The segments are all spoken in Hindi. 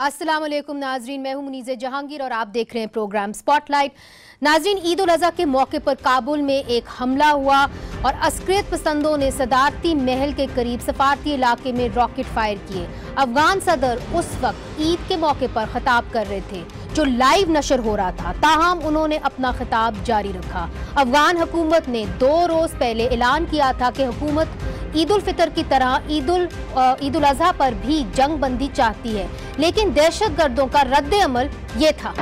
अस्सलाम वालेकुम नाजरीन, मैं हूं मुनीज़े जहांगीर और आप देख रहे हैं प्रोग्राम स्पॉटलाइट। नाजरीन, ईद उल अज़हा के मौके पर काबुल में एक हमला हुआ और अस्क्रियत पसंदों ने सदारती महल के करीब सफारती इलाके में रॉकेट फायर किए। अफगान सदर उस वक्त ईद के मौके पर खिताब कर रहे थे जो लाइव नशर हो रहा था, ताहम उन्होंने अपना खिताब जारी रखा। अफगान हुकूमत ने 2 रोज पहले ऐलान किया था कि हुकूमत ईद उल फितर की तरह ईद उल अज़हा पर भी जंग बंदी चाहती है, लेकिन दहशतगर्दों का रद्द अमल ये था।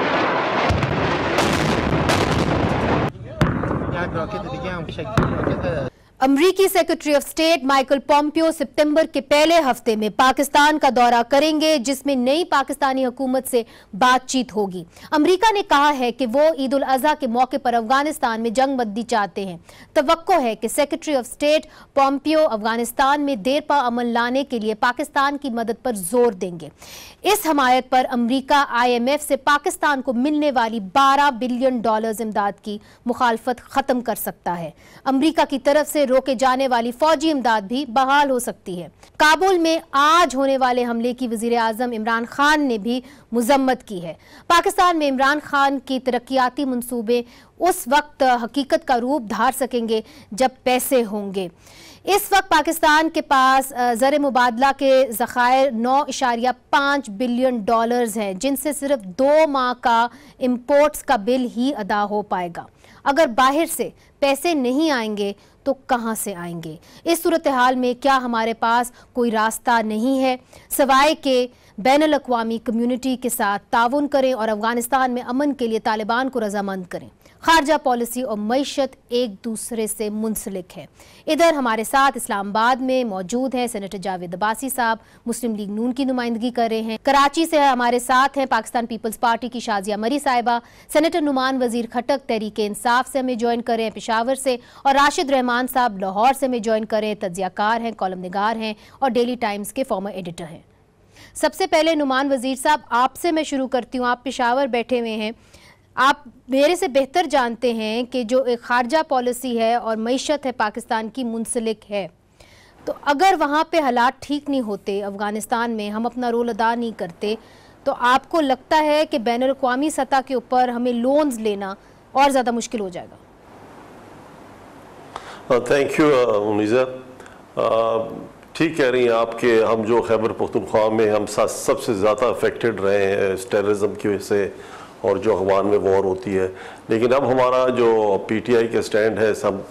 अमरीकी secretary of state Michael Pompeo सितंबर के पहले हफ्ते में पाकिस्तान का दौरा करेंगे, जिसमें नई पाकिस्तानी हुकूमत से बातचीत होगी। अमरीका ने कहा है कि वो ईद उल अज़हा के मौके पर अफगानिस्तान में जंग बंदी चाहते हैं। तवक्को है कि secretary of state Pompeo Afghanistan में देरपा अमन लाने के लिए पाकिस्तान की मदद पर जोर देंगे। इस हमायत पर अमरीका IMF से पाकिस्तान को मिलने वाली $12 बिलियन इमदाद की मुखालफत खत्म कर सकता है। अमरीका की तरफ से रोके जाने वाली फौजी इमदाद भी बहाल हो सकती है। काबुल में आज होने वाले हमले की वजीर आजम इमरान खान ने भी मुजम्मत की है। पाकिस्तान में इमरान खान की तरक्याती मंसूबे उस वक्त हकीकत का रूप धार सकेंगे जब पैसे होंगे। इस वक्त पाकिस्तान के पास ज़र मुबादला के ज़खायर $9.5 बिलियन हैं, जिनसे सिर्फ 2 माह का इंपोर्ट्स का बिल ही अदा हो पाएगा। अगर बाहर से पैसे नहीं आएंगे तो कहां से आएंगे? इस सूरत हाल में क्या हमारे पास कोई रास्ता नहीं है सवाए के बैनुल अक़वामी कम्युनिटी के साथ ताउन करें और अफगानिस्तान में अमन के लिए तालिबान को रजामंद करें? खारजा पॉलिसी और मईशत एक दूसरे से मुंसलिक है। इधर हमारे साथ इस्लामाबाद में मौजूद हैं सेनेटर जावेद अब्बासी साहब, मुस्लिम लीग नून की नुमाइंदगी कर रहे हैं। कराची से हमारे साथ हैं पाकिस्तान पीपल्स पार्टी की शाजिया मरी साहिबा, सेनेटर नुमान वजीर खटक तहरीक इंसाफ से हमें ज्वाइन कर रहे हैं पेशावर से, और राशिद रहमान साहब लाहौर से हमें ज्वाइन कर रहे हैं, तज्जियाकार हैं, कॉलम निगार हैं और डेली टाइम्स के फॉर्मर एडिटर हैं। सबसे पहले नुमान वजीर साहब, आपसे मैं शुरू करती हूँ। आप पेशावर बैठे हुए हैं, आप मेरे से बेहतर जानते हैं कि जो एक खारजा पॉलिसी है और मईशत है पाकिस्तान की मुंसलिक है, तो अगर वहाँ पे हालात ठीक नहीं होते अफ़गानिस्तान में, हम अपना रोल अदा नहीं करते, तो आपको लगता है कि बैनुल अक़वामी सतह के ऊपर हमें लोन्स लेना और ज़्यादा मुश्किल हो जाएगा? Thank you Muniza. ठीक कह रही हैं आप कि हम जो खैबर पख्तूनख्वा में हम सबसे ज़्यादा अफेक्टेड रहे हैं इस टेररिज्म की वजह से और जो अफगान में वॉर होती है, लेकिन अब हमारा जो PTI के स्टैंड है, सब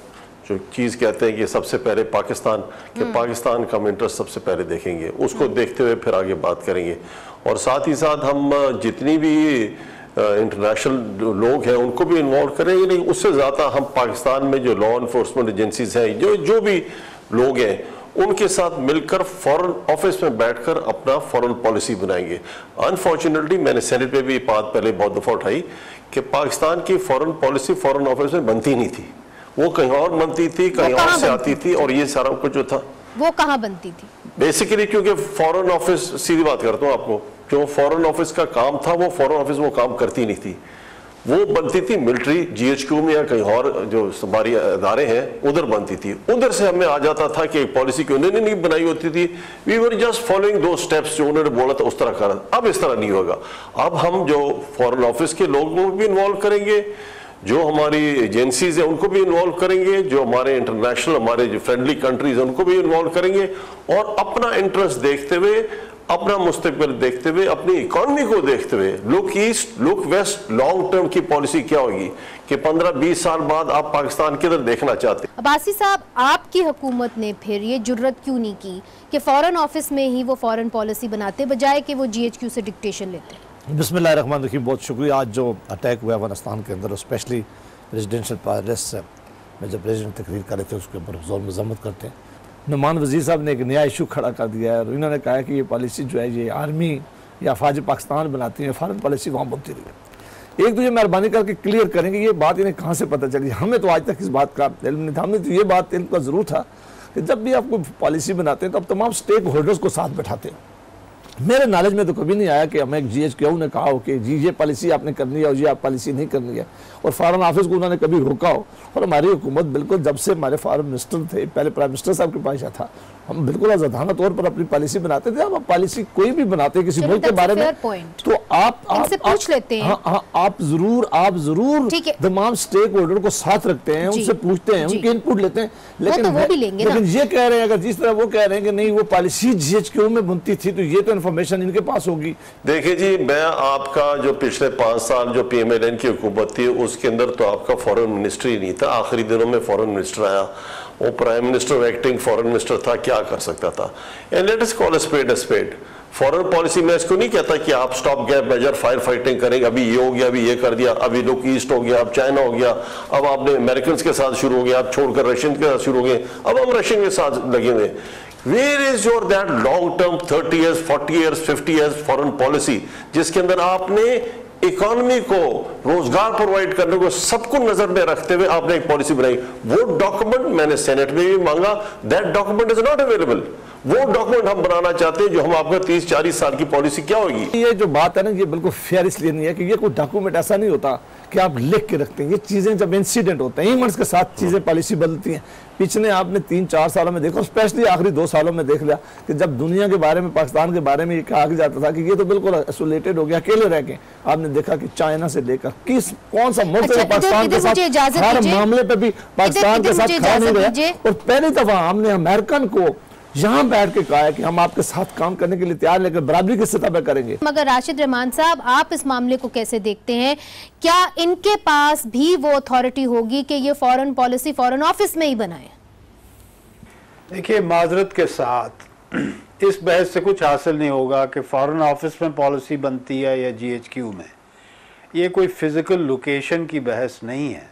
जो चीज़ कहते हैं कि सबसे पहले पाकिस्तान के पाकिस्तान का हम इंटरेस्ट सबसे पहले देखेंगे, उसको देखते हुए फिर आगे बात करेंगे। और साथ ही साथ हम जितनी भी इंटरनेशनल लोग हैं उनको भी इन्वॉल्व करेंगे, लेकिन उससे ज़्यादा हम पाकिस्तान में जो लॉ इन्फोर्समेंट एजेंसीज हैं, जो भी लोग हैं, उनके साथ मिलकर फॉरेन ऑफिस में बैठकर अपना फॉरेन पॉलिसी बनाएंगे। अनफॉर्चुनेटली मैंने सेनेट में भी बात पहले बहुत दफ़ा उठाई कि पाकिस्तान की फॉरेन पॉलिसी फॉरेन ऑफिस में बनती नहीं थी, वो कहीं और बनती थी, कहीं और से आती थी, और ये सारा कुछ जो था वो कहाँ बनती थी? बेसिकली क्योंकि फॉरेन ऑफिस, सीधी बात करता हूँ आपको, जो फॉरेन ऑफिस का काम था वो फॉरेन ऑफिस वो काम करती नहीं थी, वो बनती थी मिलिट्री GHQ में या कहीं और जो हमारी अदारे हैं उधर बनती थी। उधर से हमें आ जाता था कि पॉलिसी की उन्होंने नहीं बनाई होती थी, वी वर जस्ट फॉलोइंग दो स्टेप्स जो उन्होंने बोला था उस तरह कर। अब इस तरह नहीं होगा, अब हम जो फॉरेन ऑफिस के लोगों को भी इन्वॉल्व करेंगे, जो हमारी एजेंसीज हैं उनको भी इन्वॉल्व करेंगे, जो हमारे इंटरनेशनल हमारे जो फ्रेंडली कंट्रीज हैं उनको भी इन्वॉल्व करेंगे, और अपना इंटरेस्ट देखते हुए, अपना मुस्तकबिल देखते हुए, अपनी इकोनॉमी को देखते हुए, look east look west, long term की पॉलिसी क्या होगी कि 15-20 साल बाद आप पाकिस्तान किधर देखना चाहते हैं। अब्बासी साहब, आपकी हुकूमत ने फिर ये जुर्रत क्यों नहीं की कि फॉरेन ऑफिस में ही वो फॉरेन पॉलिसी बनाते बजाय कि वो GHQ से डिक्टेशन लेते? बिस्मिल्लाहिर्रहमानिर्रहीम, बहुत शुक्रिया। आज जो अटैक हुआ अफगानिस्तान के अंदर, स्पेशली रेजिडेंशियल पैलेस में जब प्रेसिडेंट तकरीर कर रहे थे उसके ऊपर जोर मजम्मत करते हैं। नुमान वजीर साहब ने एक नया इशू खड़ा कर दिया है और इन्होंने कहा कि ये पॉलिसी जो है ये आर्मी या फौज पाकिस्तान बनाती है, फॉरेन पॉलिसी वहाँ बनती रही है। एक दूसरे मेहरबानी करके क्लियर करेंगे ये बात इन्हें कहाँ से पता चली? हमें तो आज तक इस बात का इल्म नहीं था। हमने तो ये बात इल्म का ज़रूर था कि जब भी आप कोई पॉलिसी बनाते हैं तो आप तमाम स्टेक होल्डर्स को साथ बैठाते हैं मेरे नॉलेज में तो कभी नहीं आया कि हमें GHQ ने कहा हो कि जी ये पॉलिसी आपने करनी है और ये आप पॉलिसी नहीं करनी है, और फॉरेन ऑफिस को उन्होंने कभी रोका हो। और हमारी हुकूमत बिल्कुल, जब से हमारे फॉरेन मिनिस्टर थे, पहले प्राइम मिनिस्टर साहब के पास था, हम बिल्कुल आजादाना तौर पर अपनी पॉलिसी बनाते थे। अब पॉलिसी कोई भी बनाते हैं किसी मुल्क के बारे में तो आप पूछ लेते हैं। आप जरूर तमाम स्टेक होल्डर को साथ रखते हैं, उनसे पूछते हैं, उनके इनपुट लेते हैं, लेकिन ये कह रहे हैं अगर जिस तरह वो कह रहे हैं कि नहीं वो पॉलिसी GHQ में बनती थी तो ये तो इन्फॉर्मेशन इनके पास होगी। देखिए जी, मैं आपका जो पिछले 5 साल जो PMLN की हुकूमत थी उसके अंदर तो आपका फॉरेन मिनिस्टर ही नहीं था। आखिरी दिनों में फॉरेन मिनिस्टर आया, वो prime minister acting foreign minister था, क्या कर सकता था। And let us call a spade a spade. Foreign policy में इसको नहीं कहता कि आप stop gap major fire fighting करेंगे, अभी ये हो गया, अभी ये कर दिया, अभी लुक ईस्ट हो गया, अब चाइना हो गया, अब आपने अमेरिकन के साथ शुरू हो गया, अब छोड़कर रशियन के साथ शुरू हो गए, अब हम रशियन के साथ लगे हुए। Where is your that long term 30 years, 40 years, 50 years foreign policy जिसके अंदर आपने इकोनॉमी को रोजगार प्रोवाइड करने को सबको नजर में रखते हुए आपने एक पॉलिसी बनाई। वो डॉक्यूमेंट मैंने सेनेट में भी मांगा, that document is not available. वो डॉक्यूमेंट हम बनाना चाहते हैं जो हम आपका 30-40 साल की पॉलिसी क्या होगी। ये जो बात है ना, ये बिल्कुल फेयर इसलिए नहीं है कि ये कोई डॉक्यूमेंट ऐसा नहीं होता कि आप लिख के रखते हैं। ये चीजें जब इंसिडेंट होते हैं, इवेंट्स के साथ चीजें पॉलिसी बदलती हैं। पिछले आपने 3-4 सालों में देखा, स्पेशली आखिरी 2 सालों में देख लिया कि जब दुनिया के बारे में, पाकिस्तान के बारे में ये कहा जाता था कि ये तो बिल्कुल आइसोलेटेड हो गया, अकेले रह गए, आपने देखा कि चाइना से लेकर कौन सा मुल्क पाकिस्तान के साथ हर मामले पे भी पाकिस्तान के साथ खड़ा नहीं रहा। और पहली दफा हमने अमेरिकन को यहाँ बैठ के कहा है कि हम आपके साथ काम करने के लिए तैयार, लेकर बराबरी की सतह पर करेंगे। मगर राशिद रहमान साहब, आप इस मामले को कैसे देखते हैं? क्या इनके पास भी वो अथॉरिटी होगी कि ये फॉरेन पॉलिसी फॉरेन ऑफिस में ही बनाए? देखिए, माजरत के साथ इस बहस से कुछ हासिल नहीं होगा कि फॉरेन ऑफिस में पॉलिसी बनती है या GHQ में। ये कोई फिजिकल लोकेशन की बहस नहीं है।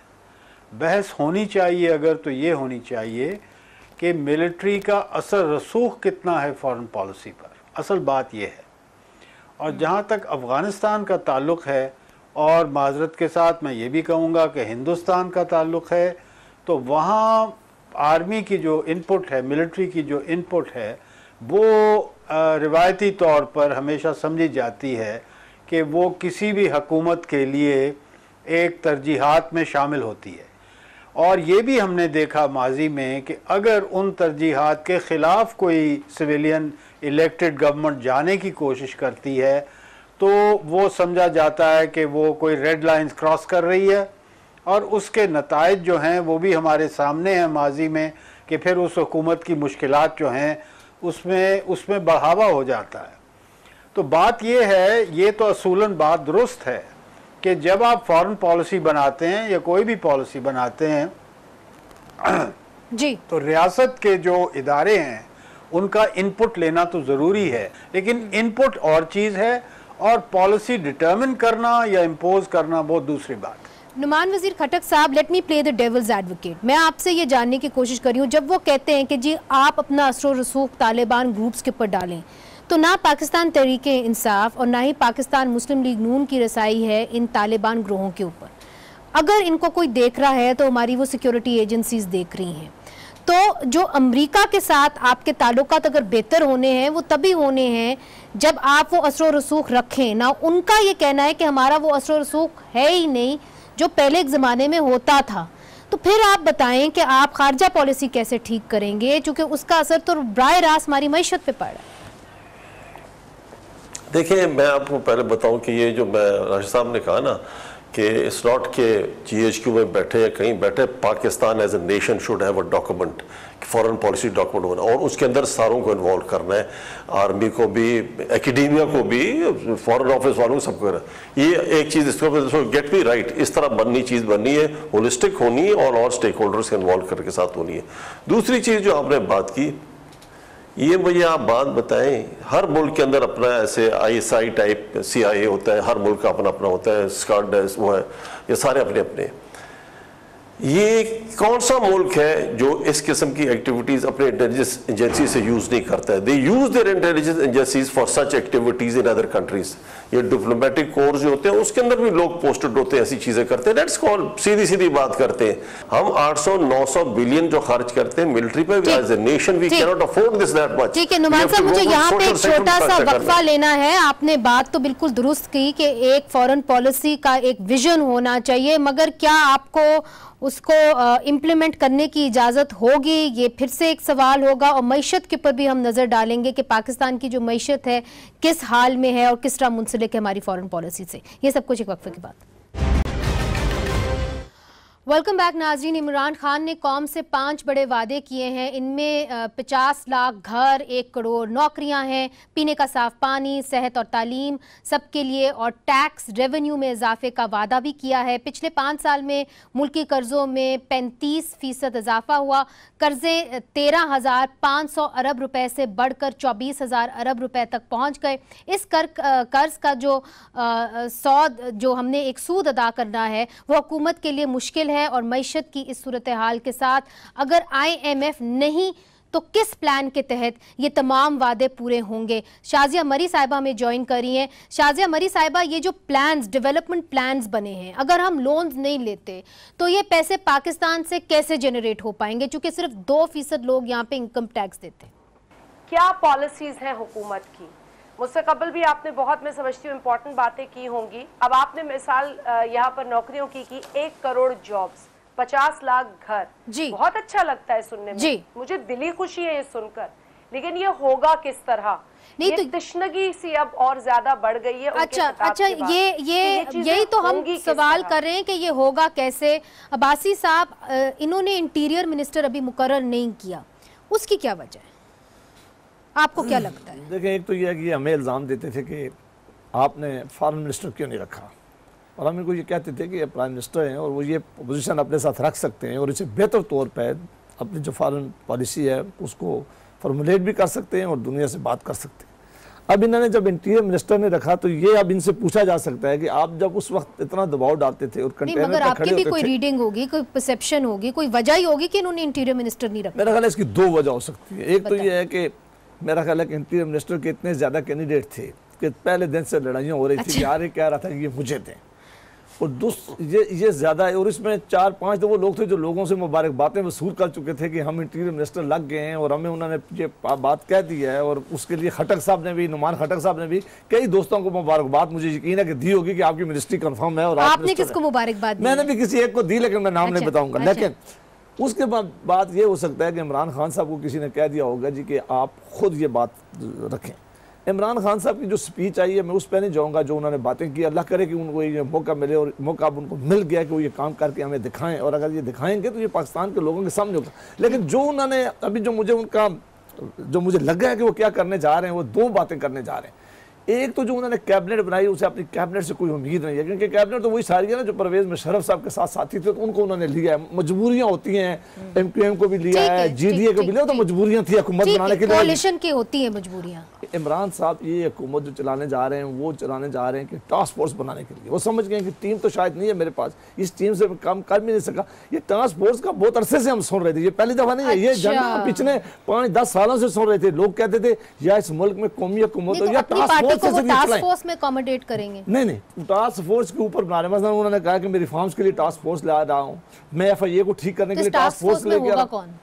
बहस होनी चाहिए अगर तो ये होनी चाहिए कि मिलिट्री का असर रसूख कितना है फॉरेन पॉलिसी पर। असल बात यह है। और जहाँ तक अफ़गानिस्तान का ताल्लुक़ है, और माजरत के साथ मैं ये भी कहूँगा कि हिंदुस्तान का ताल्लुक़ है, तो वहाँ आर्मी की जो इनपुट है, मिलिट्री की जो इनपुट है, वो रिवायती तौर पर हमेशा समझी जाती है कि वो किसी भी हुकूमत के लिए एक तरजीहात में शामिल होती है। और ये भी हमने देखा माजी में कि अगर उन तरजीहात के ख़िलाफ़ कोई सिविलियन इलेक्टेड गवर्नमेंट जाने की कोशिश करती है तो वो समझा जाता है कि वो कोई रेड लाइंस क्रॉस कर रही है, और उसके नताइज जो हैं वो भी हमारे सामने हैं माजी में कि फिर उस हुकूमत की मुश्किलात जो हैं उसमें बढ़ावा हो जाता है। तो बात ये है, ये तो असूलन बात दुरुस्त है कि जब आप फॉरेन पॉलिसी बनाते हैं या कोई भी पॉलिसी बनाते हैं जी, तो रियासत के जो इदारे हैं उनका इनपुट लेना तो ज़रूरी है, लेकिन इनपुट और चीज़ है और पॉलिसी डिटर्मिन करना या इम्पोज करना बहुत दूसरी बात। नुमान वजीर खटक साहब, let me play the devil's advocate. मैं आपसे ये जानने की कोशिश कर रही हूँ, जब वो कहते हैं कि जी आप अपना असर और रसूख तालिबान ग्रुप्स के ऊपर डालें, तो ना पाकिस्तान तहरीके इंसाफ और ना ही पाकिस्तान मुस्लिम लीग नून की रसाई है इन तालिबान ग्रोहों के ऊपर। अगर इनको कोई देख रहा है तो हमारी वो सिक्योरिटी एजेंसीज देख रही हैं। तो जो अमेरिका के साथ आपके ताल्लुकात अगर बेहतर होने हैं वो तभी होने हैं जब आप वो असर रसूख रखें। ना उनका ये कहना है कि हमारा वो असर रसूख है ही नहीं जो पहले एक ज़माने में होता था। तो फिर आप बताएं कि आप खारजा पॉलिसी कैसे ठीक करेंगे, चूँकि उसका असर तो बराह रास्त हमारी मईशत पे पड़ रहा है। देखिए, मैं आपको पहले बताऊं कि ये जो मैं राशिद साहब ने कहा ना कि इस नॉट के GHQ में बैठे या कहीं बैठे, Pakistan as a nation should have a document, foreign policy document होना, और उसके अंदर सारों को इन्वॉल्व करना है, आर्मी को भी, एकेडेमिया को भी, फॉरेन ऑफिस वालों को सबको करना। ये एक चीज़ इसको गेट मी राइट, इस तरह बननी चीज़ बननी है, होलिस्टिक होनी है और स्टेक होल्डर्स के इन्वॉल्व करके साथ होनी है। दूसरी चीज़ जो आपने बात की, ये मुझे आप बात बताएं, हर मुल्क के अंदर अपना ऐसे ISI टाइप CIA होता है, हर मुल्क का अपना अपना होता है, स्कॉट वो है, ये सारे अपने अपने। ये कौन सा मुल्क है जो इस किस्म की एक्टिविटीज अपने इंटेलिजेंस एजेंसी से यूज नहीं करता है? They use their intelligence agencies for such activities in other countries. ये डिप्लोमेटिक कोर्स जो होते हैं उसके अंदर भी लोग पोस्टेड होते हैं, ऐसी चीजें करते हैं। लेट्स कॉल, सीधी सीधी बात करते हैं, हम 800-900 बिलियन जो खर्च करते हैं मिलिट्री पे, as a nation we can not afford this that much. ठीक है नुमान साहब, मुझे यहाँ पे एक छोटा सा वक्फा लेना है। आपने बात तो बिल्कुल दुरुस्त की कि एक फॉरेन पॉलिसी का एक विजन होना चाहिए, मगर क्या आपको उसको इम्प्लीमेंट करने की इजाजत होगी? ये फिर से एक सवाल होगा। और मईशत के ऊपर भी हम नजर डालेंगे कि पाकिस्तान की जो मईशत है किस हाल में है और किस तरह मुंसलिक है हमारी फॉरेन पॉलिसी से। ये सब कुछ एक वक्फे के बाद। वेलकम बैक नाज़रीन। इमरान खान ने कौम से 5 बड़े वादे किए हैं। इनमें 50 लाख घर, 1 करोड़ नौकरियां हैं, पीने का साफ पानी, सेहत और तालीम सबके लिए, और टैक्स रेवेन्यू में इजाफे का वादा भी किया है। पिछले 5 साल में मुल्की कर्जों में 35% इजाफा हुआ। कर्जे 13,500 अरब रुपए से बढ़कर 24,000 अरब रुपए तक पहुंच गए। इस कर्ज का जो हमने एक सूद अदा करना है वो हुकूमत के लिए मुश्किल है। और मईशत की इस सूरत हाल के साथ अगर IMF नहीं तो किस प्लान के तहत ये तमाम वादे पूरे होंगे? शाजिया मरी साहिबा हमें ज्वाइन कर रही हैं। शाजिया मरी साहिबा, ये जो प्लान्स, डेवलपमेंट प्लान्स बने हैं, अगर हम लोन्स नहीं लेते तो ये पैसे पाकिस्तान से कैसे जनरेट हो पाएंगे, क्योंकि सिर्फ 2% लोग यहाँ पे इनकम टैक्स देते हैं? क्या पॉलिसीज हैं हुकूमत की? मुझसे कबल भी आपने बहुत, मैं समझती हूँ, इम्पोर्टेंट बातें की होंगी। अब आपने मिसाल यहाँ पर नौकरियों की 1 करोड़ जॉब्स, 50 लाख घर, जी बहुत अच्छा लगता है सुनने में, जी मुझे दिली खुशी है ये सुनकर, लेकिन ये होगा किस तरह? नहीं तो तशनगी सी अब और ज्यादा बढ़ गई है। अच्छा, यही तो हम सवाल कर रहे हैं कि ये होगा कैसे। अब्बासी साहब, इन्होंने इंटीरियर मिनिस्टर अभी मुकर्रर नहीं किया, उसकी क्या वजह है? आपको क्या लगता है? देखिए, एक तो ये है कि हमें इल्ज़ाम देते थे कि आपने फॉरेन मिनिस्टर क्यों नहीं रखा, और हम इनको ये कहते थे कि ये प्राइम मिनिस्टर हैं और वो ये पोजीशन अपने साथ रख सकते हैं और इसे बेहतर तौर पर अपनी जो फॉरेन पॉलिसी है उसको फॉर्मुलेट भी कर सकते हैं और दुनिया से बात कर सकते हैं। अब इन्होंने जब इंटीरियर मिनिस्टर ने रखा तो ये अब इनसे पूछा जा सकता है कि आप जब उस वक्त इतना दबाव डालते थे और कंटेनर मगर आपकी भी कोई रीडिंग होगी, कोई परसेप्शन होगी, कोई वजह ही होगी कि इन्होंने इंटीरियर मिनिस्टर नहीं रखा। मेरा ख्याल है इसकी 2 वजह हो सकती है। एक तो ये है कि मेरा ख्याल है कि इंटीरियर मिनिस्टर के इतने ज़्यादा कैंडिडेट थे कि पहले दिन से लड़ाइयाँ हो रही थी कि यार ये कह रहा था कि ये मुझे दें, और ये ज़्यादा है। और इसमें 4-5 तो वो लोग थे जो लोगों से मुबारकबादें वसूल कर चुके थे कि हम इंटीरियर मिनिस्टर लग गए हैं, और हमें उन्होंने ये बात कह दी है। और उसके लिए खट्टर साहब ने भी, नुमान खट्टर साहब ने भी कई दोस्तों को मुबारकबाद, मुझे यकीन है कि दी होगी कि आपकी मिनिस्ट्री कन्फर्म है। और आपने किसको मुबारकबाद? मैंने भी किसी एक को दी, लेकिन मैं नाम नहीं बताऊँगा। लेकिन उसके बाद बात ये हो सकता है कि इमरान खान साहब को किसी ने कह दिया होगा जी कि आप खुद ये बात रखें। इमरान खान साहब की जो स्पीच आई है, मैं उस पर नहीं जाऊँगा, जो उन्होंने बातें की, अल्लाह करे कि उनको ये मौका मिले, और मौका अब उनको मिल गया कि वो ये काम करके हमें दिखाएं, और अगर ये दिखाएंगे तो ये पाकिस्तान के लोगों के सामने होगा। लेकिन जो उन्होंने अभी जो मुझे लगा है कि वो क्या करने जा रहे हैं, वो 2 बातें करने जा रहे हैं। एक तो जो उन्होंने कैबिनेट बनाई, उसे अपनी कैबिनेट से कोई उम्मीद नहीं है, क्योंकि कैबिनेट तो वही सारी है ना जो परवेज मुशर्रफ साहब के साथ साथी थे, तो उनको उन्होंने लिया है। मजबूरियां होती हैं, MQM को भी लिया है, GDA को भी लिया, तो मजबूरियां थी हुकूमत बनाने के लिए, कोalition की होती है मजबूरियां। इमरान साहब ये हुकूमत जो चलाने जा रहे हैं, वो चलाने जा रहे हैं कि टास्क फोर्स बनाने के लिए। वो समझ गए कि टीम तो शायद नहीं है मेरे पास, इस टीम से काम कर भी नहीं सका। ये टास्क फोर्स का बहुत अरसे से हम सुन रहे थे, ये पहली दफा नहीं है। ये जंग पिछले 5-10 सालों से सुन रहे थे। लोग कहते थे या इस मुल्क में कौमी हुकूमत हो या टास्क फोर्स में अकोमोडेट करेंगे। नहीं, टास्क फोर्स के ऊपर बना रहे। मतलब उन्होंने कहा कि मैं रिफॉर्म्स के लिए टास्क फोर्स ला रहा हूँ, मैं FIA को ठीक करने के लिए टास्क फोर्स लेके आ रहा हूँ।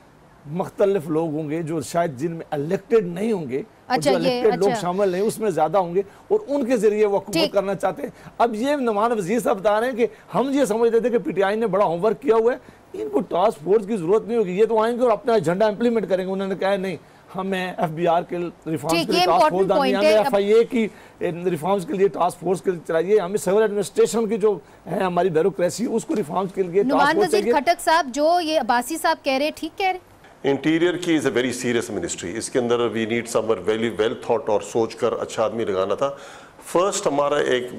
मुख्तलिफ लोग होंगे जो शायद जिनमें इलेक्टेड नहीं होंगे, जो इलेक्टेड लोग शामिल नहीं उसमें ज्यादा होंगे, और उनके जरिए वो हुकूमत करना चाहते हैं। अब ये नुमान वजीर साहब बता रहे हैं कि हम ये समझते थे कि PTI ने बड़ा होमवर्क किया हुआ है, इनको टास्क फोर्स की जरूरत नहीं होगी, ये तो आएंगे और अपना एजेंडा इंप्लीमेंट करेंगे। उन्होंने कहा नहीं, हमें FBR के रिफॉर्म्स के लिए टास्क फोर्स डालनी है, हमें FIA की रिफॉर्म्स के लिए टास्क फोर्स के लिए चलाइए, हमें सिविल एडमिनिस्ट्रेशन की जो है हमारी ब्यूरोक्रेसी उसको रिफॉर्म्स के लिए टास्क फोर्स चाहिए। खट्टर साहब, जो ये अब्बासी साहब कह रहे हैं, ठीक कह रहे हैं। इंटीरियर की is a very serious ministry. इसके अंदर we need somewhere well thought और सोच कर अच्छा आदमी लगाना था। फर्स्ट हमारा एक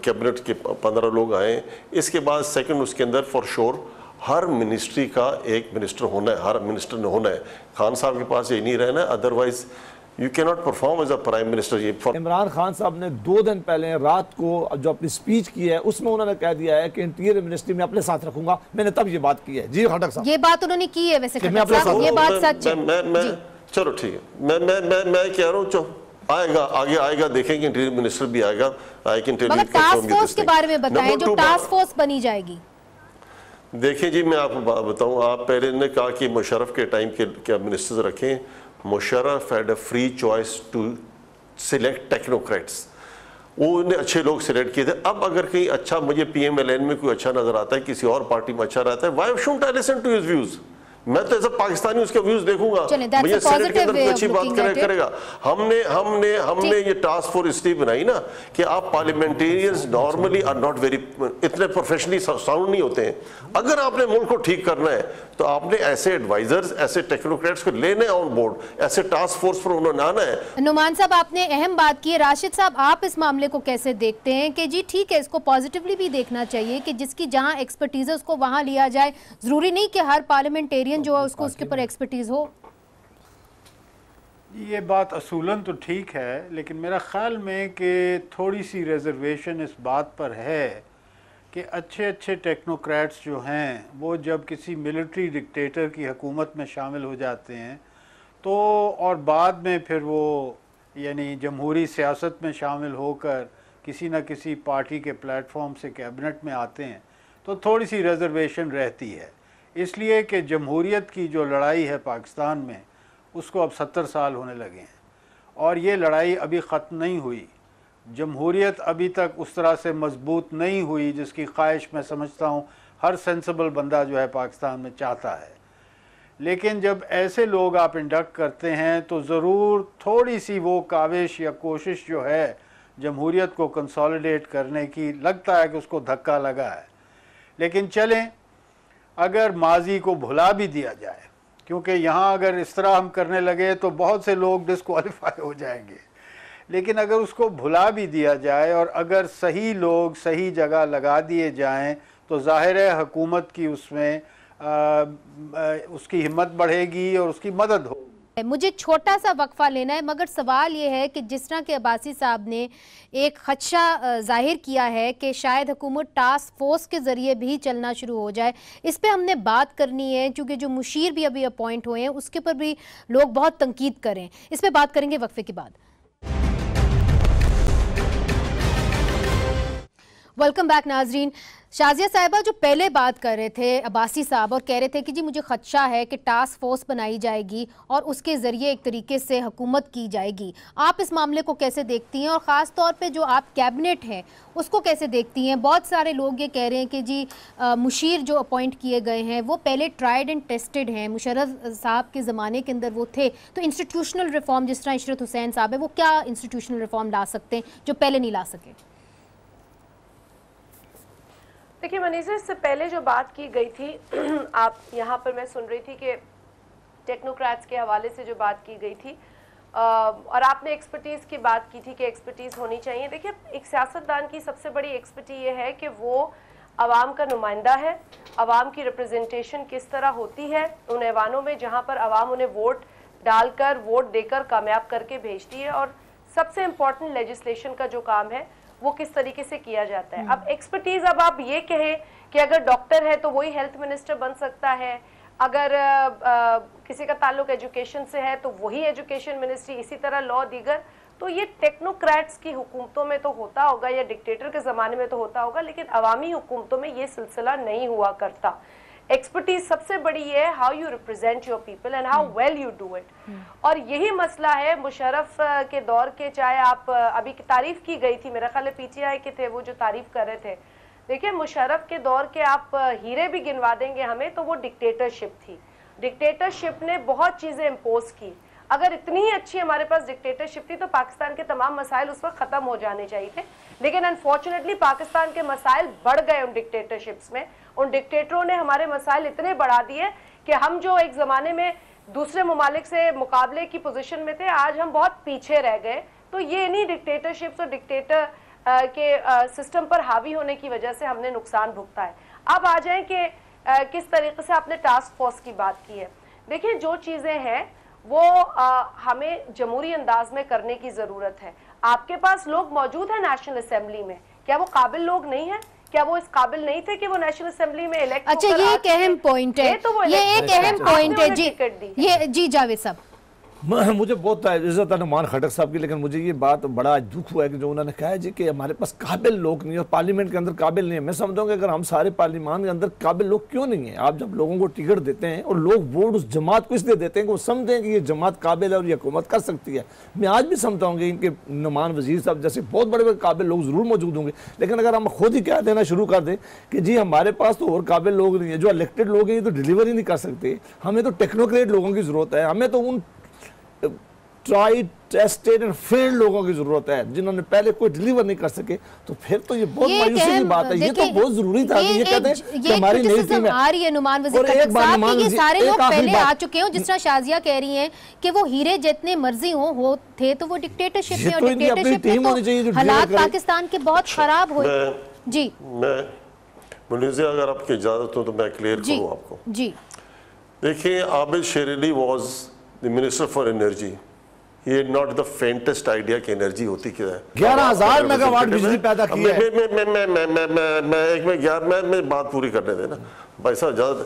कैबिनेट के 15 लोग आए, इसके बाद सेकंड उसके अंदर फॉर श्योर हर मिनिस्ट्री का एक मिनिस्टर होना है, हर मिनिस्टर ने होना है। खान साहब के पास ये नहीं रहना है, otherwise you can not perform as a prime minister. ये इमरान खान साहब ने 2 दिन पहले रात को जो अपनी स्पीच की है उसमें उन्होंने कह दिया है कि इंटीरियर मिनिस्ट्री में अपने साथ रखूंगा। मैंने तब ये बात की है। जी खटक साहब, ये बात उन्होंने की है वैसे खटक साहब, ये बात सच है। चलो ठीक है, मैं कह रहा हूँ आएगा, आगे आएगा, देखेंगे इंटीरियर मिनिस्टर भी आएगा। I can tell you task force के बारे में बताएं, जो टास्क फोर्स बनी जाएगी। देखिए जी, मैं आपको बताऊं, आप पहले ने कहा कि मुशर्रफ के टाइम के क्या मिनिस्टर्स रखें। Musharraf had a free choice to select technocrats, वो उन्हें अच्छे लोग सिलेक्ट किए थे। अब अगर कहीं अच्छा मुझे PMLN में कोई अच्छा नजर आता है, किसी और पार्टी में अच्छा रहता है, why shouldn't I listen to his views? मैं तो एज अ पाकिस्तानी उसके व्यूज देखूंगा, मुझे सेनेट के अंदर कोई अच्छी बात करेगा। हमने ये टास्क फोर्स इसलिए बनाई ना कि आप parliamentarians normally are not very इतने प्रोफेशनली साउंड नहीं होते हैं। अगर आपने मुल्क को ठीक करना है तो आपने ऐसे एडवाइजर्स, ऐसे टेक्नोक्रेट्स को लेने ऑन बोर्ड, ऐसे टास्क फोर्स पर उन्होंने आना है। नुमान साहब, आपने अहम बात की है। राशिद साहब, आप इस मामले को कैसे देखते हैं कि जी ठीक है, इसको पॉजिटिवली भी देखना चाहिए कि जिसकी जहां एक्सपर्टीज है उसको वहां लिया जाए, जरूरी नहीं कि हर पार्लियामेंटेरियन जो है उसको उसके ऊपर एक्सपर्टीज हो। ये बात असूलन तो ठीक है, लेकिन मेरा ख्याल में कि थोड़ी सी रिजर्वेशन इस बात पर है कि अच्छे अच्छे टेक्नोक्रेट्स जो हैं वो जब किसी मिलिट्री डिक्टेटर की हुकूमत में शामिल हो जाते हैं तो, और बाद में फिर वो यानी जमहूरी सियासत में शामिल होकर किसी न किसी पार्टी के प्लेटफॉर्म से कैबिनेट में आते हैं, तो थोड़ी सी रिजर्वेशन रहती है। इसलिए कि जमहूरियत की जो लड़ाई है पाकिस्तान में, उसको अब 70 साल होने लगे हैं और ये लड़ाई अभी ख़त्म नहीं हुई। जमहूरियत अभी तक उस तरह से मजबूत नहीं हुई जिसकी ख्वाहिश मैं समझता हूँ हर सेंसिबल बंदा जो है पाकिस्तान में चाहता है। लेकिन जब ऐसे लोग आप इंडक्ट करते हैं तो ज़रूर थोड़ी सी वो काविश या कोशिश जो है जमहूरियत को कंसोलिडेट करने की, लगता है कि उसको धक्का लगा है। लेकिन चलें, अगर माजी को भुला भी दिया जाए, क्योंकि यहाँ अगर इस तरह हम करने लगे तो बहुत से लोग डिस्क्वालीफाई हो जाएंगे, लेकिन अगर उसको भुला भी दिया जाए और अगर सही लोग सही जगह लगा दिए जाएं तो ज़ाहिर है हुकूमत की उसमें उसकी हिम्मत बढ़ेगी और उसकी मदद होगी। मुझे छोटा सा वक्फा लेना है, मगर सवाल ये है कि जिस तरह के अब्बासी साहब ने एक खदशा जाहिर किया है कि शायद हुकूमत टास्क फोर्स के ज़रिए भी चलना शुरू हो जाए, इस पे हमने बात करनी है, क्योंकि जो मुशीर भी अभी अपॉइंट हुए हैं उसके पर भी लोग बहुत तंकीद करें। इस पे बात करेंगे वक्फे के बाद। वेलकम बैक नाजरीन। शाजिया साहिबा जो पहले बात कर रहे थे अब्बासी साहब और कह रहे थे कि जी मुझे खदशा है कि टास्क फोर्स बनाई जाएगी और उसके ज़रिए एक तरीके से हुकूमत की जाएगी, आप इस मामले को कैसे देखती हैं और ख़ास तौर पे जो आप कैबिनेट हैं उसको कैसे देखती हैं? बहुत सारे लोग ये कह रहे हैं कि जी मुशीर जो अपॉइंट किए गए हैं वो पहले ट्राइड एंड टेस्टेड हैं, मुशर्रफ साहब के ज़माने के अंदर वो थे, तो इंस्टीट्यूशनल रिफॉर्म जिस तरह इशरत हुसैन साहब है वो क्या इंस्टीट्यूशनल रिफॉर्म ला सकते हैं जो पहले नहीं ला सके? देखिए मनीषा, इससे पहले जो बात की गई थी आप यहाँ पर मैं सुन रही थी कि टेक्नोक्रेट्स के हवाले से जो बात की गई थी और आपने एक्सपर्टीज़ की बात की थी कि एक्सपर्टीज़ होनी चाहिए। देखिए, एक सियासतदान की सबसे बड़ी एक्सपर्टी ये है कि वो आवाम का नुमाइंदा है, आवाम की रिप्रेजेंटेशन किस तरह होती है उन ऐवानों में जहाँ पर आवाम उन्हें वोट डालकर, वोट देकर कामयाब करके भेजती है, और सबसे इम्पॉर्टेंट लेजिस्लेशन का जो काम है वो किस तरीके से किया जाता है। अब एक्सपर्टीज, अब आप ये कहें कि अगर डॉक्टर है तो वही हेल्थ मिनिस्टर बन सकता है, अगर किसी का ताल्लुक एजुकेशन से है तो वही एजुकेशन मिनिस्ट्री, इसी तरह लॉ दीगर, तो ये टेक्नोक्रेट्स की हुकूमतों में तो होता होगा या डिक्टेटर के ज़माने में तो होता होगा, लेकिन अवामी हुकूमतों में ये सिलसिला नहीं हुआ करता। एक्सपर्टीज सबसे बड़ी है how you represent your people and how well you do it, और यही मसला है मुशर्रफ के दौर के। चाहे आप अभी तारीफ की गई थी, मेरा ख्याल है PTI के थे वो जो तारीफ कर रहे थे, देखिए मुशर्रफ के दौर के आप हीरे भी गिनवा देंगे हमें तो वो डिक्टेटरशिप थी। डिक्टेटरशिप ने बहुत चीज़ें इम्पोज की। अगर इतनी ही अच्छी हमारे पास डिक्टेटरशिप थी तो पाकिस्तान के तमाम मसाइल उस वक्त ख़त्म हो जाने चाहिए थे, लेकिन अनफॉर्चुनेटली पाकिस्तान के मसाइल बढ़ गए उन डिक्टेटरशिप्स में। उन डिक्टेटरों ने हमारे मसाइल इतने बढ़ा दिए कि हम जो एक ज़माने में दूसरे ममालिक से मुकाबले की पोजीशन में थे, आज हम बहुत पीछे रह गए। तो ये इन्हीं डिक्टेटरशिप्स और डिक्टेटर के सिस्टम पर हावी होने की वजह से हमने नुकसान भुगता है। अब आ जाएं कि किस तरीके से आपने टास्क फोर्स की बात की है। देखिए, जो चीज़ें हैं वो हमें जमहूरी अंदाज में करने की जरूरत है। आपके पास लोग मौजूद हैं नेशनल असेंबली में, क्या वो काबिल लोग नहीं है? क्या वो इस काबिल नहीं थे कि वो नेशनल असेंबली में इलेक्ट? अच्छा, ये एक अहम पॉइंट है, ये एक अहम पॉइंट है जी। ये जी जावेद साहब, मुझे बहुत इज्जत है नुमान खटक साहब की, लेकिन मुझे ये बात बड़ा दुख हुआ है कि जो उन्होंने कहा है जी कि हमारे पास काबिल लोग नहीं है और पार्लियामेंट के अंदर काबिल नहीं है। मैं समझूंगा अगर हम सारे पार्लियामेंट के अंदर काबिल लोग क्यों नहीं है? आप जब लोगों को टिकट देते हैं और लोग वोट उस जमात को इसलिए देते हैं कि वो समझें कि ये जमात काबिल है और ये हुकूमत कर सकती है। मैं आज भी समझता हूँ कि इनके नुमान वजीर साहब जैसे बहुत बड़े बड़े काबिल लोग जरूर मौजूद होंगे, लेकिन अगर हम खुद ही कह देना शुरू कर दें कि जी हमारे पास तो और काबिल लोग नहीं है, जो इलेक्टेड लोग हैं ये तो डिलीवर ही नहीं कर सकते, हमें तो टेक्नोक्रेट लोगों की जरूरत है, हमें तो उन ट्राइड टेस्टेड एंड फेल्ड लोगों की जरूरत है जिन्होंने पहले कोई डिलीवर नहीं कर सके, तो फिर तो ये बहुत मायूसी की बात है। ये तो बहुत जरूरी था कि ये कहते हैं कि हमारी नई टीम है। आ रही है नुमान वजीर साहब कि ये सारे लोग पहले आ चुके हो, जिस तरह शाजिया कह रही हैं कि वो हीरे जितने मर्जी हो थे तो वो डिक्टेटरशिप में, और डिक्टेटरशिप में तो हालात पाकिस्तान के बहुत खराब हुए। जी मैं मुनीज़ा अगर आपकी इजाजत हो तो मैं क्लियर करूं आपको। जी देखिए, आबिद शेर Ali was the minister for energy. ये नॉट द फेंटेस्ट आइडिया की एनर्जी होती क्या है। 11,000 मेगावाट बिजली पैदा की है। मैं बात पूरी करने देना भाई साहब ज्यादा।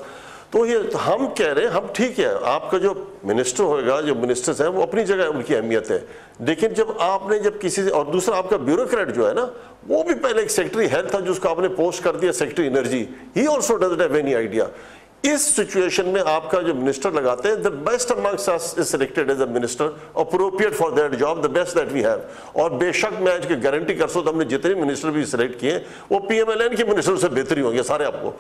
तो ये हम कह रहे हैं, हम ठीक है, आपका जो मिनिस्टर होगा, जो मिनिस्टर्स हैं वो अपनी जगह उनकी अहमियत है, लेकिन जब किसी से, और दूसरा आपका ब्यूरोक्रेट जो है ना, वो भी पहले एक सेक्रेटरी हेल्थ था जिसको आपने पोस्ट कर दिया secretary energy, he also doesn't have any idea. इस सिचुएशन में आपका जो मिनिस्टर लगाते हैं, the best amongst us is selected as a minister appropriate for that job, the best that we have. और बेशक मैं आज की गारंटी कर सकता हूं, हमने जितने मिनिस्टर भी सिलेक्ट किए वो पीएमएलएन के मिनिस्टर से बेहतर ही होंगे सारे आपको।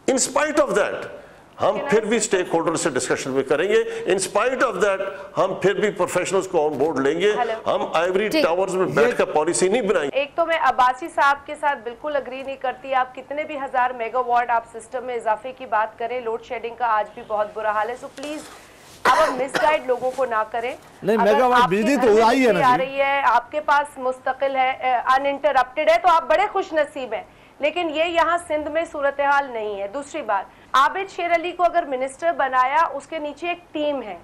इन स्पाइट ऑफ दैट हम फिर भी स्टेक होल्डर से डिस्कशन में करेंगे, इन स्पाइट ऑफ दैट हम फिर भी प्रोफेशनल्स को ऑन बोर्ड लेंगे, हम आइवरी टावर्स में बैठकर पॉलिसी नहीं बनाएंगे। एक तो मैं अब्बासी साहब के साथ बिल्कुल अग्री नहीं करती। आप कितने भी 1000 मेगावाट आप सिस्टम में इजाफे की बात करें, लोड शेडिंग का आज भी बहुत बुरा हाल है। सो प्लीज अब मिसगाइड लोगों को ना करें। नहीं, मेगावाट बिजली तो आई है ना, आ रही है, आपके पास मुस्तकिल है, अनइंटरप्टेड है, तो आप बड़े खुश नसीब हैं, लेकिन ये यहाँ सिंध में सूरत हाल नहीं है। दूसरी बात, आबिद शेर अली को अगर मिनिस्टर बनाया, उसके नीचे एक टीम है।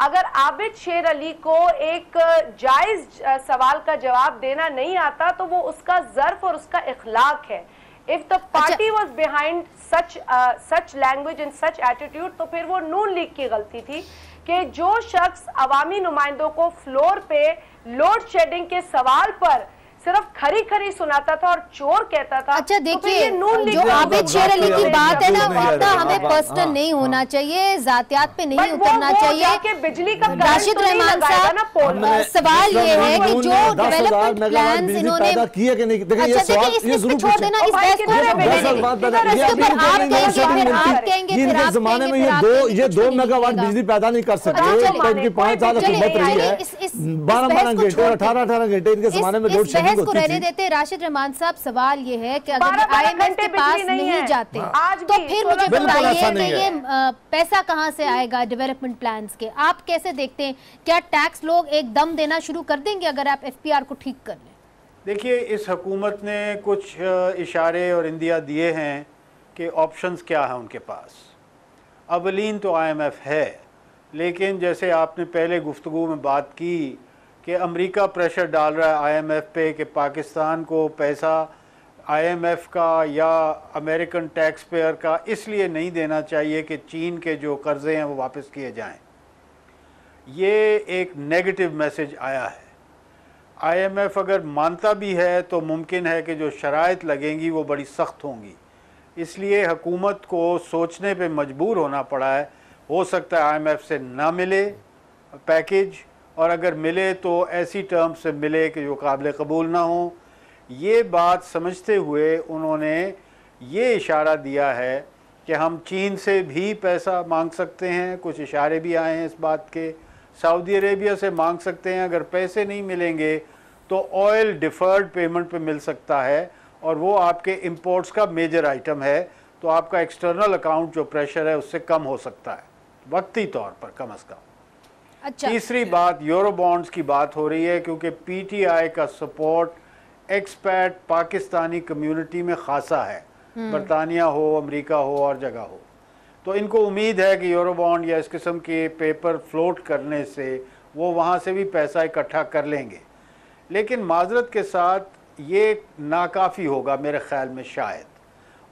अगर आबिद शेर अली को एक जायज सवाल का जवाब देना नहीं आता तो वो उसका ज़र्फ और उसका इखलाक है। If the party was behind such language and such attitude, तो फिर वो नून लीग की गलती थी कि जो शख्स अवामी नुमाइंदों को फ्लोर पे लोड शेडिंग के सवाल पर सिर्फ खरी खरी सुनाता था और चोर कहता था। अच्छा देखिए, जो आबिद शेर अली की बात है ना, उतना हमें पर्सनल नहीं होना चाहिए, जातियात पे नहीं उतरना चाहिए। बिजली का राशिद रहमान साहब, सवाल ये है कि जो डेवलपमेंट प्लान इन्होंने, अच्छा देखिए इसमें छोड़ देना, इस बहस को जमाने में ये 2 मेगावाट बिजली पैदा नहीं कर सकते। इनकी 5 साल हुकूमत रही है, 12 घंटे 18 घंटे इनके जमाने में लोड शेडिंग को रहने देते। राशिद रहमान साहब, सवाल ये है कि अगर आईएमएफ के पास नहीं जाते तो फिर मुझे बताइए कि ये पैसा कहां से आएगा डेवलपमेंट प्लान्स के? आप कैसे देखते हैं, क्या टैक्स लोग एकदम देना शुरू कर देंगे अगर आप एफपीआर को ठीक कर लें? देखिए, इस हुकूमत ने कुछ इशारे और इंदिया दिए हैं कि ऑप्शंस क्या है उनके पास। अवलीन तो आईएमएफ है, लेकिन जैसे आपने पहले गुफ्तगू में बात की कि अमेरिका प्रेशर डाल रहा है आईएमएफ पे कि पाकिस्तान को पैसा आईएमएफ का या अमेरिकन टैक्स पेयर का इसलिए नहीं देना चाहिए कि चीन के जो कर्ज़े हैं वो वापस किए जाएं। ये एक नेगेटिव मैसेज आया है। आईएमएफ अगर मानता भी है तो मुमकिन है कि जो शराइत लगेंगी वो बड़ी सख्त होंगी, इसलिए हुकूमत को सोचने पे मजबूर होना पड़ा है। हो सकता है आईएमएफ से ना मिले पैकेज, और अगर मिले तो ऐसी टर्म्स से मिले कि जो काबिल कबूल ना हो। ये बात समझते हुए उन्होंने ये इशारा दिया है कि हम चीन से भी पैसा मांग सकते हैं, कुछ इशारे भी आए हैं इस बात के, सऊदी अरेबिया से मांग सकते हैं। अगर पैसे नहीं मिलेंगे तो ऑयल डिफर्ड पेमेंट पे मिल सकता है, और वो आपके इंपोर्ट्स का मेजर आइटम है, तो आपका एक्सटर्नल अकाउंट जो प्रेशर है उससे कम हो सकता है वक्ती तौर पर, कम अज़ कम। अच्छा। तीसरी बात, यूरो बॉन्ड्स की बात हो रही है, क्योंकि पीटीआई का सपोर्ट एक्सपैट पाकिस्तानी कम्युनिटी में खासा है, बरतानिया हो, अमेरिका हो और जगह हो। तो इनको उम्मीद है कि यूरो बॉन्ड या इस किस्म के पेपर फ्लोट करने से वो वहाँ से भी पैसा इकट्ठा कर लेंगे। लेकिन माजरत के साथ ये नाकाफ़ी होगा मेरे ख्याल में शायद,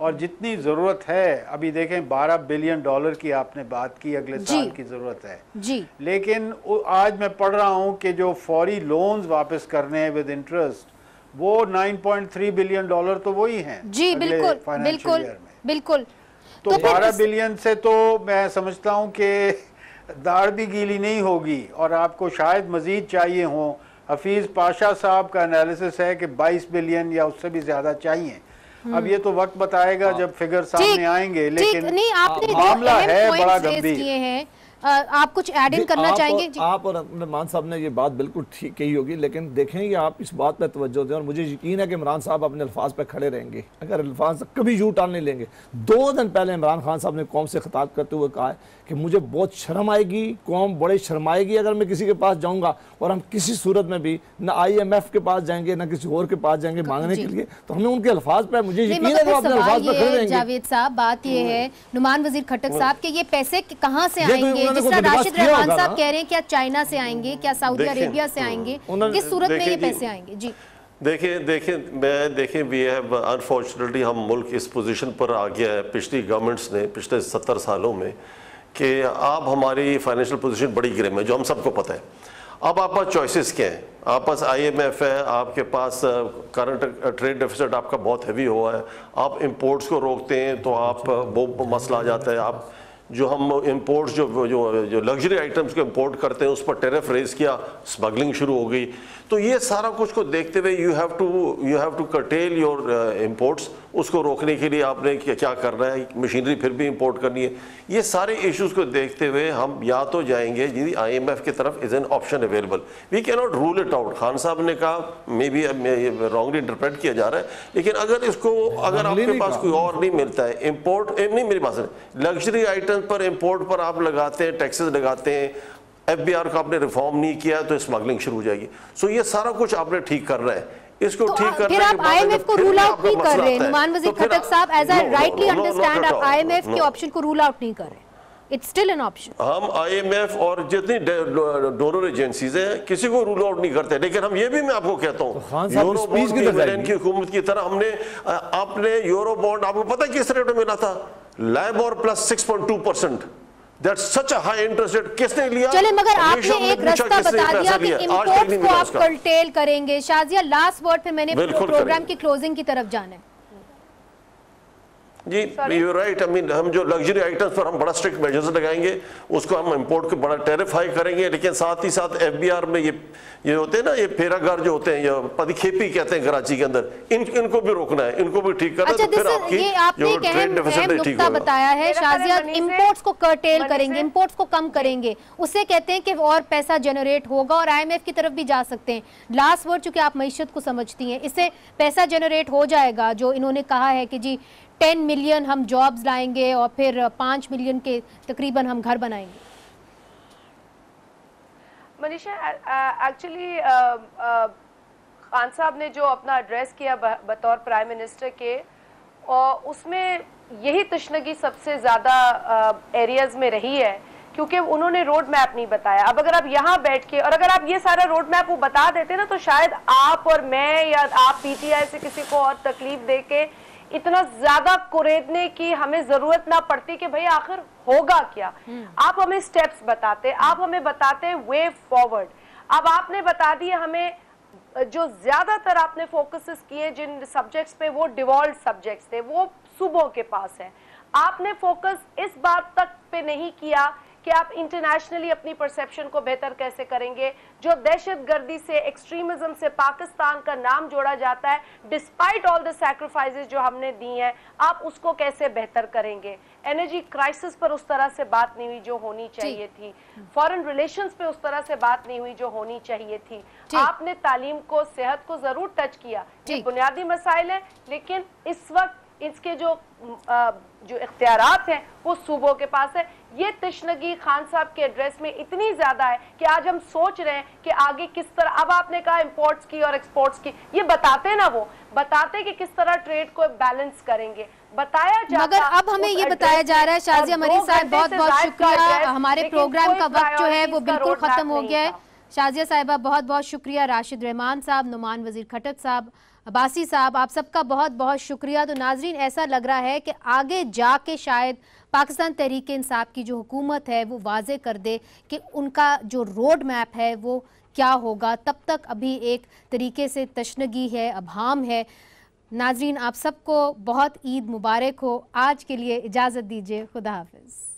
और जितनी ज़रूरत है, अभी देखें 12 बिलियन डॉलर की आपने बात की, अगले साल की ज़रूरत है जी। लेकिन आज मैं पढ़ रहा हूँ कि जो फौरी लोन्स वापस करने हैं विद इंटरेस्ट वो 9.3 बिलियन डॉलर तो वही हैं जी। बिल्कुल बिल्कुल बिल्कुल। तो 12 बिलियन से तो मैं समझता हूँ कि दाढ़ भी गीली नहीं होगी और आपको शायद मजीद चाहिए हो। हफीज़ पाशा साहब का एनालिसिस है कि 22 बिलियन या उससे भी ज़्यादा चाहिए। अब ये तो वक्त बताएगा जब फिगर सामने आएंगे, लेकिन नहीं, आपने मामला है बड़ा गंभीर किए हैं। आप कुछ ऐड इन करना चाहेंगे जी? आप और मान साहब ने ये बात बिल्कुल ठीक कही होगी, लेकिन देखें कि आप इस बात पे तवज्जो दें और मुझे यकीन है कि इमरान साहब अपने अल्फाज पे खड़े रहेंगे, अगर अल्फाज कभी यू टर्न नहीं लेंगे। 2 दिन पहले इमरान खान साहब ने कौम से खिताब करते हुए कहा है कि मुझे बहुत शर्म आएगी, कौम बड़ी शर्माएगी अगर मैं किसी के पास जाऊंगा और हम किसी सूरत में भी ना IMF के पास जाएंगे ना किसी और के पास जाएंगे मांगने के लिए, तो हमें उनके अल्फाज पे मुझे यकीन है कि अपने अल्फाज पे खड़े रहेंगे। जावेद साहब, बात ये है नुमान वजीर खट्टक साहब के ये पैसे कहाँ से आएंगे? जिस तरह राशिद रहमान साहब कह रहे हैं क्या चाइना से आएंगे, क्या सऊदी अरेबिया से आएंगे, किस सूरत में ये पैसे आएंगे? जी देखें वी हैव अनफॉर्चुनेटली हम मुल्क इस पोजीशन पर आ गया है पिछली गवर्नमेंट्स ने पिछले 70 सालों में कि अब हमारी फाइनेंशियल पोजीशन बड़ी ग्रिम है, जो हम सबको पता है। अब आपके पास चॉइसेस क्या हैं? आपके पास IMF है, आपके पास करंट ट्रेड डेफिसिट आपका बहुत हैवी हुआ है, आप इंपोर्ट्स को रोकते हैं तो आप वो मसला आ जाता है। आप जो हम इंपोर्ट्स जो लग्जरी आइटम्स को इंपोर्ट करते हैं उस पर टेरिफ रेज किया, स्मगलिंग शुरू हो गई। तो ये सारा कुछ को देखते हुए you have to curtail your imports. उसको रोकने के लिए आपने क्या करना है, मशीनरी फिर भी इंपोर्ट करनी है। ये सारे इश्यूज को देखते हुए हम या तो जाएंगे जी IMF की तरफ is an option available, we can not rule it out. Khan साहब ने कहा, मे बी रॉन्गली इंटरप्रेट किया जा रहा है, लेकिन अगर आपके पास कोई और नहीं मिलता है इंपोर्ट नहीं, मेरी बात नहीं, लग्जरी आइटम पर इंपोर्ट पर आप लगाते हैं, टैक्सेस लगाते हैं, FBR का आपने रिफॉर्म नहीं किया तो स्मगलिंग शुरू हो जाएगी। सो ये सारा कुछ आपने ठीक करना है, इसको तो ठीक करने फिर आप IMF को रूल आउट नहीं कर रहे नुमान वजीर खट्टक साहब, एज आई राइटली अंडरस्टैंड आप IMF के ऑप्शन को रूल आउट नहीं कर रहे, इट्स स्टिल एन ऑप्शन। हम IMF और जितनी डोनर एजेंसीज हैं किसी को रूल आउट नहीं करते, लेकिन हम ये भी मैं आपको कहता हूँ यूरो बॉन्ड की हुकूमत की तरह हमने आपने यूरो बॉन्ड आपको पता है किस रेट में मिला था? LIBOR plus 6.2%। That's such a high interest rate। किसने लिया? चले, मगर आपने एक रास्ता बता दिया कि इंपोर्ट्स को आप कर्टेल करेंगे। शाजिया, लास्ट वर्ड, फिर मैंने प्रोग्राम की क्लोजिंग की तरफ जाना है। जी यू राइट। आई मीन हम जो लग्जरी आइटम्स पर हम बड़ा स्ट्रिक्ट मेजर्स लगाएंगे, उसको हम इंपोर्ट को बड़ा टेरिफ हाई करेंगे, लेकिन साथ ही साथ FBR में ये होते हैं ना, ये फेरागार जो होते हैं या पदखेपी कहते हैं कराची के अंदर, इनको भी रोकना है, इनको भी ठीक करना है। तो फिर आपकी ट्रेड डेफिसिट ठीक होगा। बताया है शाजिया, इंपोर्ट्स को कर्टेल करेंगे, इंपोर्ट्स को कम करेंगे, उससे कहते हैं कि और पैसा जनरेट होगा और IMF की तरफ भी जा सकते हैं। लास्ट वर्ड, चूंकि आप मईशत को समझती हैं, इससे पैसा जनरेट हो जाएगा। जो इन्होंने कहा है कि जी 10 मिलियन हम जॉब्स लाएंगे और फिर 5 मिलियन के तकरीबन हम घर बनाएंगे। मनीषा, एक्चुअली खान साहब ने जो अपना एड्रेस किया बतौर प्राइम मिनिस्टर के, और उसमें यही तशनगी सबसे ज़्यादा एरियाज में रही है, क्योंकि उन्होंने रोड मैप नहीं बताया। अब अगर आप यहाँ बैठ के और अगर आप ये सारा रोड मैप वो बता देते ना, तो शायद आप और मैं या आप PTI से किसी को और तकलीफ दे के इतना ज्यादा कुरेदने की हमें जरूरत ना पड़ती कि भाई आखिर होगा क्या। आप हमें स्टेप्स बताते, आप हमें बताते वे फॉरवर्ड। अब आपने बता दिया हमें, जो ज्यादातर आपने फोकसेस किए जिन सब्जेक्ट्स पे, वो डिवॉल्व सब्जेक्ट्स थे, वो सूबों के पास है। आपने फोकस इस बात तक पे नहीं किया कि आप इंटरनेशनली अपनी परसेप्शन को बेहतर कैसे करेंगे। जो दहशतगर्दी से, एक्सट्रीमिज्म से पाकिस्तान का नाम जोड़ा जाता है, डिस्पाइट ऑल द सैक्रिफाइसेस जो हमने दी हैं, आप उसको कैसे बेहतर करेंगे। एनर्जी क्राइसिस पर उस तरह से बात नहीं हुई जो होनी चाहिए थी। फॉरेन रिलेशंस पे उस तरह से बात नहीं हुई जो होनी चाहिए थी। आपने तालीम को, सेहत को जरूर टच किया, ये बुनियादी मसाइल है, लेकिन इस वक्त इसके जो इख्तियारात हैं वो सूबों के पास है। ये तशनगी खान साहब के एड्रेस में इतनी ज्यादा है कि आज हम सोच रहे हैं कि आगे किस तरह, अब आपने कहा इंपोर्ट्स की और एक्सपोर्ट्स की, ये बताते ना, वो बताते कि किस तरह ट्रेड को बैलेंस करेंगे, बताया जाता। मगर अब हमें ये बताया जा रहा है। शाजिया मरीज साहब बहुत बहुत शुक्रिया, हमारे प्रोग्राम का वक्त जो है वो बिल्कुल खत्म हो गया है। शाजिया साहिबा बहुत बहुत शुक्रिया, राशिद रहमान साहब, नुमान वजीर खटक साहब, अब्बासी साहब, आप सबका बहुत बहुत शुक्रिया। तो नाजरीन, ऐसा लग रहा है कि आगे जाके शायद पाकिस्तान तहरीक इंसाफ की जो हुकूमत है वो वाजे कर दे कि उनका जो रोड मैप है वो क्या होगा। तब तक अभी एक तरीके से तशनगी है, अभाम है। नाजरीन, आप सबको बहुत ईद मुबारक हो। आज के लिए इजाज़त दीजिए, खुदा हाफिज़।